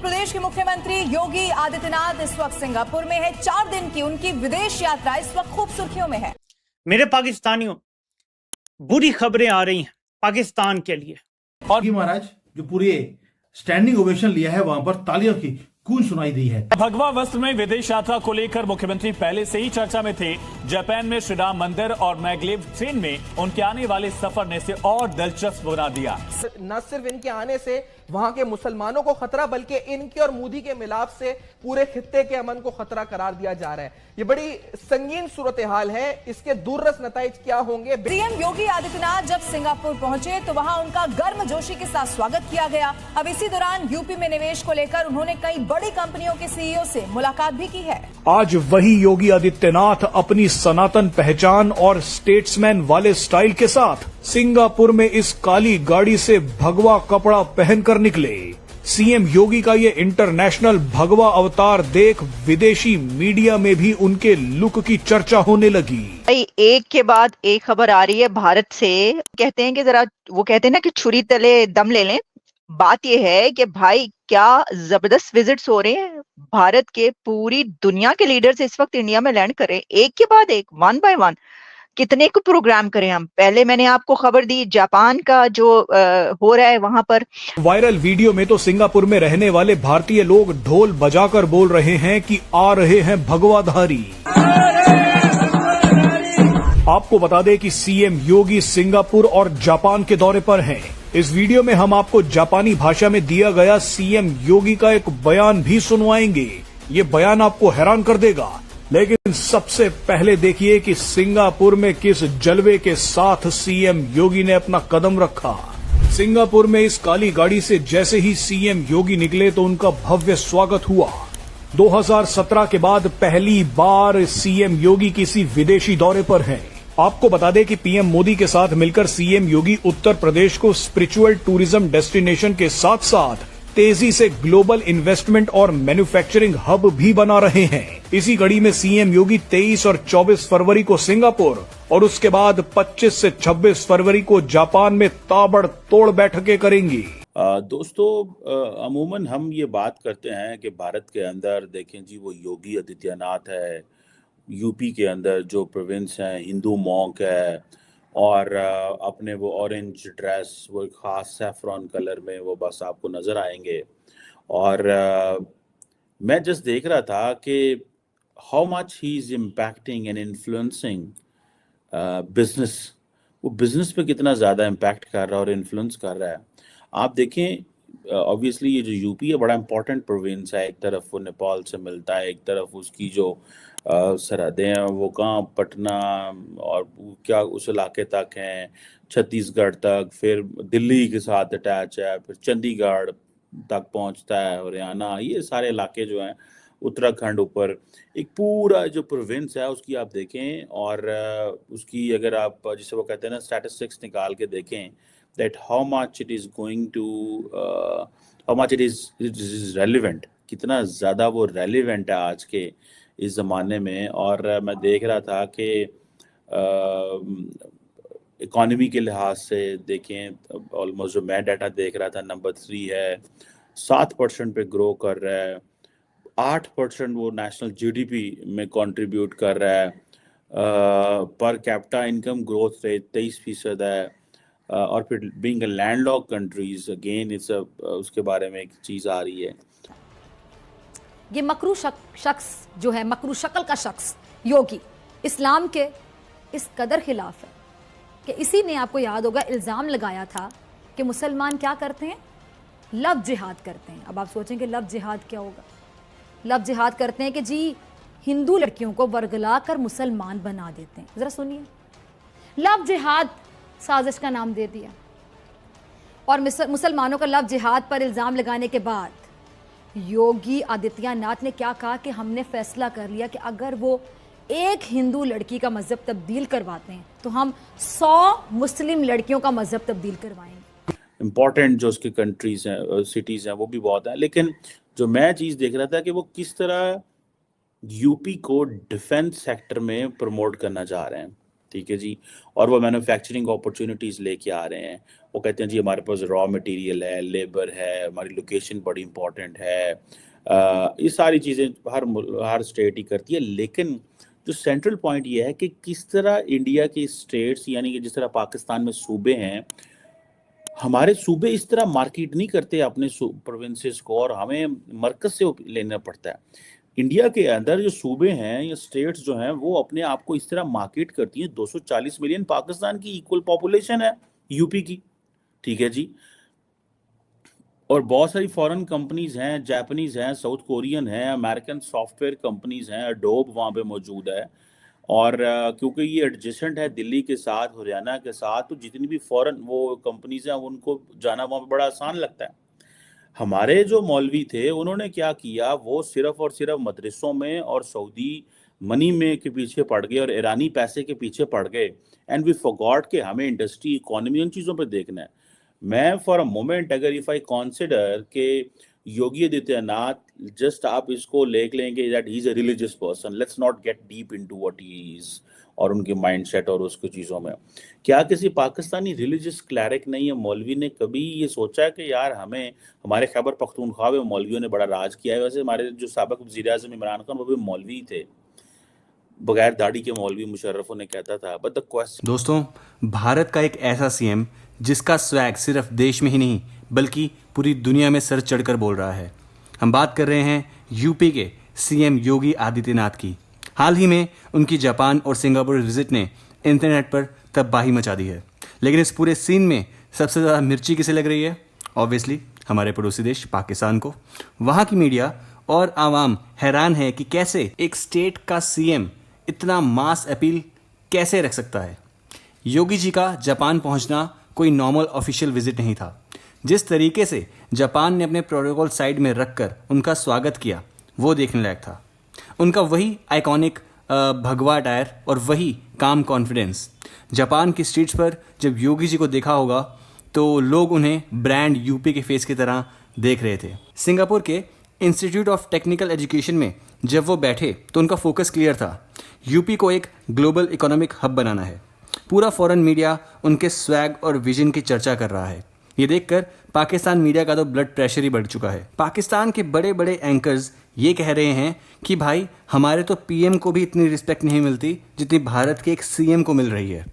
प्रदेश के मुख्यमंत्री योगी आदित्यनाथ इस वक्त सिंगापुर में है। 4 दिन की उनकी विदेश यात्रा इस वक्त खूब सुर्खियों में है। मेरे पाकिस्तानियों, बुरी खबरें आ रही हैं पाकिस्तान के लिए। और महाराज जो पूरे स्टैंडिंग ओवेशन लिया है, वहां पर तालियों की गूंज सुनाई दी है। भगवा वस्त्र में विदेश यात्रा को लेकर मुख्यमंत्री पहले से ही चर्चा में थे। जापान में श्री राम मंदिर और मैग्लेव ट्रेन में उनके आने वाले सफर ने इसे और दिलचस्प बना दिया। न सिर्फ इनके आने से वहां के मुसलमानों को खतरा, बल्कि इनके और मोदी के मिलाप से पूरे खित्ते के अमन को खतरा करार दिया जा रहा है। ये बड़ी संगीन सूरत हाल है। इसके दूररस नताइज क्या होंगे? सीएम योगी आदित्यनाथ जब सिंगापुर पहुंचे तो वहां उनका गर्मजोशी के साथ स्वागत किया गया। अब इसी दौरान यूपी में निवेश को लेकर उन्होंने कई बड़ी कंपनियों के सीईओ से मुलाकात भी की है। आज वही योगी आदित्यनाथ अपनी सनातन पहचान और स्टेट्समैन वाले स्टाइल के साथ सिंगापुर में इस काली गाड़ी से भगवा कपड़ा पहनकर निकले। सीएम योगी का ये इंटरनेशनल भगवा अवतार देख विदेशी मीडिया में भी उनके लुक की चर्चा होने लगी। भाई एक के बाद एक खबर आ रही है भारत से। कहते हैं कि जरा वो कहते हैं ना कि छुरी तले दम ले लें। बात यह है कि भाई क्या जबरदस्त विजिट्स हो रहे हैं। भारत के पूरी दुनिया के लीडर्स इस वक्त इंडिया में लैंड कर रहे हैं, एक के बाद एक, 1 बाय 1। कितने को प्रोग्राम करें हम। पहले मैंने आपको खबर दी जापान का जो हो रहा है वहां पर। वायरल वीडियो में तो सिंगापुर में रहने वाले भारतीय लोग ढोल बजाकर बोल रहे हैं कि आ रहे हैं भगवाधारी। आपको बता दें कि सीएम योगी सिंगापुर और जापान के दौरे पर हैं। इस वीडियो में हम आपको जापानी भाषा में दिया गया सीएम योगी का एक बयान भी सुनवाएंगे। ये बयान आपको हैरान कर देगा। लेकिन सबसे पहले देखिए कि सिंगापुर में किस जलवे के साथ सीएम योगी ने अपना कदम रखा। सिंगापुर में इस काली गाड़ी से जैसे ही सीएम योगी निकले तो उनका भव्य स्वागत हुआ। 2017 के बाद पहली बार सीएम योगी किसी विदेशी दौरे पर हैं। आपको बता दें कि पीएम मोदी के साथ मिलकर सीएम योगी उत्तर प्रदेश को स्पिरिचुअल टूरिज्म डेस्टिनेशन के साथ साथ तेजी से ग्लोबल इन्वेस्टमेंट और मैन्युफैक्चरिंग हब भी बना रहे हैं। इसी कड़ी में सीएम योगी 23 और 24 फरवरी को सिंगापुर और उसके बाद 25 से 26 फरवरी को जापान में ताबड़तोड़ बैठकें करेंगी। दोस्तों, अमूमन हम ये बात करते हैं कि भारत के अंदर देखें जी, वो योगी आदित्यनाथ है। यूपी के अंदर जो प्रोविंस है, हिंदू मॉन्क है और अपने वो ऑरेंज ड्रेस, वो ख़ास सैफ्रॉन कलर में वो बस आपको नज़र आएंगे। और मैं जस्ट देख रहा था कि how much he is impacting and influencing business. वो बिजनेस पे कितना ज़्यादा इम्पैक्ट कर रहा है और इन्फ्लुएंस कर रहा है। आप देखें, ऑब्वियसली ये जो यूपी है बड़ा इंपॉर्टेंट प्रोविंस है। एक तरफ वो नेपाल से मिलता है, एक तरफ उसकी जो सरहदें हैं वो कहाँ पटना और क्या उस इलाके तक हैं, छत्तीसगढ़ तक, फिर दिल्ली के साथ अटैच है, फिर चंडीगढ़ तक पहुंचता है, हरियाणा, ये सारे इलाके जो हैं, उत्तराखंड ऊपर, एक पूरा जो प्रोविंस है उसकी आप देखें। और उसकी अगर आप जिसे वो कहते हैं ना स्टैटिस्टिक्स निकाल के देखें that how much it is going to how much it is relevant, कितना ज़्यादा वो रेलिवेंट है आज के इस ज़माने में। और मैं देख रहा था कि इकॉनमी के लिहाज से देखें, ऑलमोस्ट जो मैं डाटा देख रहा था, नंबर 3 है, 7% पे ग्रो कर रहा है, 8% वो नेशनल जीडीपी में कंट्रीब्यूट कर रहा है, per capita income growth rate 23% है। और फिर being a landlocked countries again it's उसके बारे में एक चीज़ आ रही है। ये मकरू शख्स जो है, मकरू शक्ल का शख्स योगी, इस्लाम के इस कदर खिलाफ है कि इसी ने, आपको याद होगा, इल्ज़ाम लगाया था कि मुसलमान क्या करते हैं, लव जिहाद करते हैं। अब आप सोचेंगे लव जिहाद क्या होगा। लव जिहाद करते हैं कि जी हिंदू लड़कियों को वर्गला कर मुसलमान बना देते हैं। ज़रा सुनिए, लव जिहाद साजिश का नाम दे दिया। और मुसलमानों का लव जिहाद पर इल्ज़ाम लगाने के बाद योगी आदित्यनाथ ने क्या कहा कि हमने फैसला कर लिया कि अगर वो एक हिंदू लड़की का मजहब तब्दील करवाते हैं तो हम 100 मुस्लिम लड़कियों का मजहब तब्दील करवाएंगे। इम्पॉर्टेंट जो उसकी कंट्रीज हैं, सिटीज़ हैं, वो भी बहुत हैं। लेकिन जो मैं चीज़ देख रहा था कि वो किस तरह यूपी को डिफेंस सेक्टर में प्रमोट करना चाह रहे हैं। ठीक है जी। और वो मैन्युफैक्चरिंग अपॉर्चुनिटीज़ लेके आ रहे हैं। वो कहते हैं जी हमारे पास रॉ मटेरियल है, लेबर है, हमारी लोकेशन बड़ी इंपॉर्टेंट है। ये सारी चीज़ें हर स्टेट ही करती है, लेकिन जो सेंट्रल पॉइंट ये है कि किस तरह इंडिया के स्टेट्स, यानी कि जिस तरह पाकिस्तान में सूबे हैं, हमारे सूबे इस तरह मार्केट नहीं करते अपने प्रोविंसेस को, और हमें मरकज से लेना पड़ता है। इंडिया के अंदर जो सूबे हैं या स्टेट्स जो हैं वो अपने आप को इस तरह मार्केट करती हैं। 240 मिलियन पाकिस्तान की इक्वल पॉपुलेशन है यूपी की, ठीक है जी। और बहुत सारी फॉरेन कंपनीज हैं, जापानीज हैं, साउथ कोरियन हैं, अमेरिकन सॉफ्टवेयर कंपनीज हैं, एडोब वहाँ पे मौजूद है। और क्योंकि ये एडजेसेंट है दिल्ली के साथ, हरियाणा के साथ, तो जितनी भी फॉरेन वो कंपनीज हैं उनको जाना वहाँ पे बड़ा आसान लगता है। हमारे जो मौलवी थे उन्होंने क्या किया, वो सिर्फ और सिर्फ मदरसों में और सऊदी मनी में के पीछे पड़ गए और ईरानी पैसे के पीछे पड़ गए। एंड वी फॉरगॉट के हमें इंडस्ट्री, इकोनॉमी, उन चीज़ों पे देखना है। मैं फॉर अ मोमेंट अगर इफ आई कॉन्सिडर के योगी आदित्यनाथ, जस्ट आप इसको लेंगे that he is a religious person, let's not gate deep into what he is और उनके माइंडसेट और उसकी चीज़ों में। क्या किसी पाकिस्तानी रिलीजियस क्लैरिक ने या मौलवी ने कभी ये सोचा है कि यार हमें, हमारे खैबर पख्तूनख्वा में मौलवियों ने बड़ा राज किया है। वैसे हमारे जो साबिक वज़ीर-ए-आज़म इमरान खान वो भी मौलवी थे, बगैर दाढ़ी के मौलवी मुशर्रफ उन्हें कहता था। बट द क्वेश्चन, दोस्तों, भारत का एक ऐसा सीएम जिसका स्वैग सिर्फ देश में ही नहीं बल्कि पूरी दुनिया में सर चढ़कर बोल रहा है। हम बात कर रहे हैं यूपी के सीएम योगी आदित्यनाथ की। हाल ही में उनकी जापान और सिंगापुर विजिट ने इंटरनेट पर तबाही मचा दी है, लेकिन इस पूरे सीन में सबसे ज़्यादा मिर्ची किसे लग रही है? ऑब्वियसली हमारे पड़ोसी देश पाकिस्तान को। वहाँ की मीडिया और आवाम हैरान है कि कैसे एक स्टेट का सीएम इतना मास अपील कैसे रख सकता है। योगी जी का जापान पहुंचना कोई नॉर्मल ऑफिशियल विजिट नहीं था। जिस तरीके से जापान ने अपने प्रोटोकॉल साइड में रखकर उनका स्वागत किया वो देखने लायक था। उनका वही आइकॉनिक भगवा अटायर और वही काम कॉन्फिडेंस। जापान की स्ट्रीट्स पर जब योगी जी को देखा होगा तो लोग उन्हें ब्रांड यूपी के फेस की तरह देख रहे थे। सिंगापुर के इंस्टीट्यूट ऑफ टेक्निकल एजुकेशन में जब वो बैठे तो उनका फोकस क्लियर था, यूपी को एक ग्लोबल इकोनॉमिक हब बनाना है। पूरा फॉरेन मीडिया उनके स्वैग और विजन की चर्चा कर रहा है। ये देखकर पाकिस्तान मीडिया का तो ब्लड प्रेशर ही बढ़ चुका है। पाकिस्तान के बड़े बड़े एंकर्स ये कह रहे हैं कि भाई हमारे तो पीएम को भी इतनी रिस्पेक्ट नहीं मिलती जितनी भारत के एक सीएम को मिल रही है।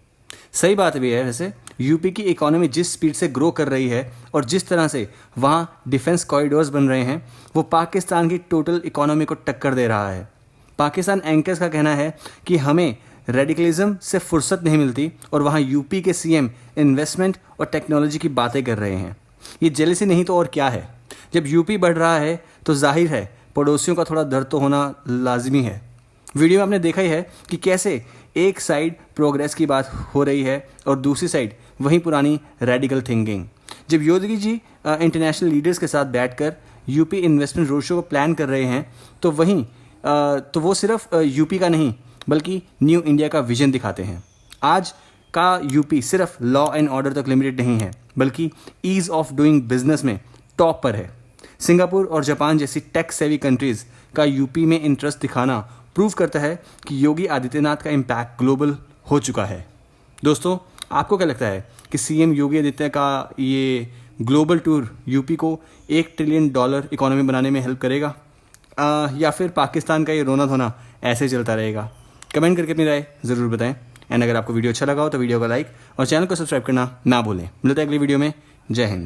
सही बात भी है। वैसे यूपी की इकोनॉमी जिस स्पीड से ग्रो कर रही है और जिस तरह से वहाँ डिफेंस कॉरिडोर्स बन रहे हैं वो पाकिस्तान की टोटल इकोनॉमी को टक्कर दे रहा है। पाकिस्तान एंकर्स का कहना है कि हमें रेडिकलिज्म से फुर्सत नहीं मिलती और वहाँ यूपी के सीएम इन्वेस्टमेंट और टेक्नोलॉजी की बातें कर रहे हैं। ये जेलसी नहीं तो और क्या है। जब यूपी बढ़ रहा है तो जाहिर है पड़ोसियों का थोड़ा दर्द तो होना लाजमी है। वीडियो में आपने देखा ही है कि कैसे एक साइड प्रोग्रेस की बात हो रही है और दूसरी साइड वहीं पुरानी रेडिकल थिंकिंग। जब योगी जी इंटरनेशनल लीडर्स के साथ बैठकर यूपी इन्वेस्टमेंट रोड शो को प्लान कर रहे हैं तो तो वो सिर्फ यूपी का नहीं बल्कि न्यू इंडिया का विजन दिखाते हैं। आज का यूपी सिर्फ लॉ एंड ऑर्डर तक लिमिटेड नहीं है बल्कि ईज ऑफ डूइंग बिजनेस में टॉप पर है। सिंगापुर और जापान जैसी टेक सेवी कंट्रीज का यूपी में इंटरेस्ट दिखाना प्रूव करता है कि योगी आदित्यनाथ का इम्पैक्ट ग्लोबल हो चुका है। दोस्तों, आपको क्या लगता है कि सीएम योगी आदित्य का ये ग्लोबल टूर यूपी को $1 ट्रिलियन इकोनॉमी बनाने में हेल्प करेगा या फिर पाकिस्तान का ये रोना धोना ऐसे चलता रहेगा? कमेंट करके अपनी राय ज़रूर बताएं। एंड अगर आपको वीडियो अच्छा लगा हो तो वीडियो को लाइक और चैनल को सब्सक्राइब करना ना भूलें। मिलते हैं अगली वीडियो में। जय हिंद।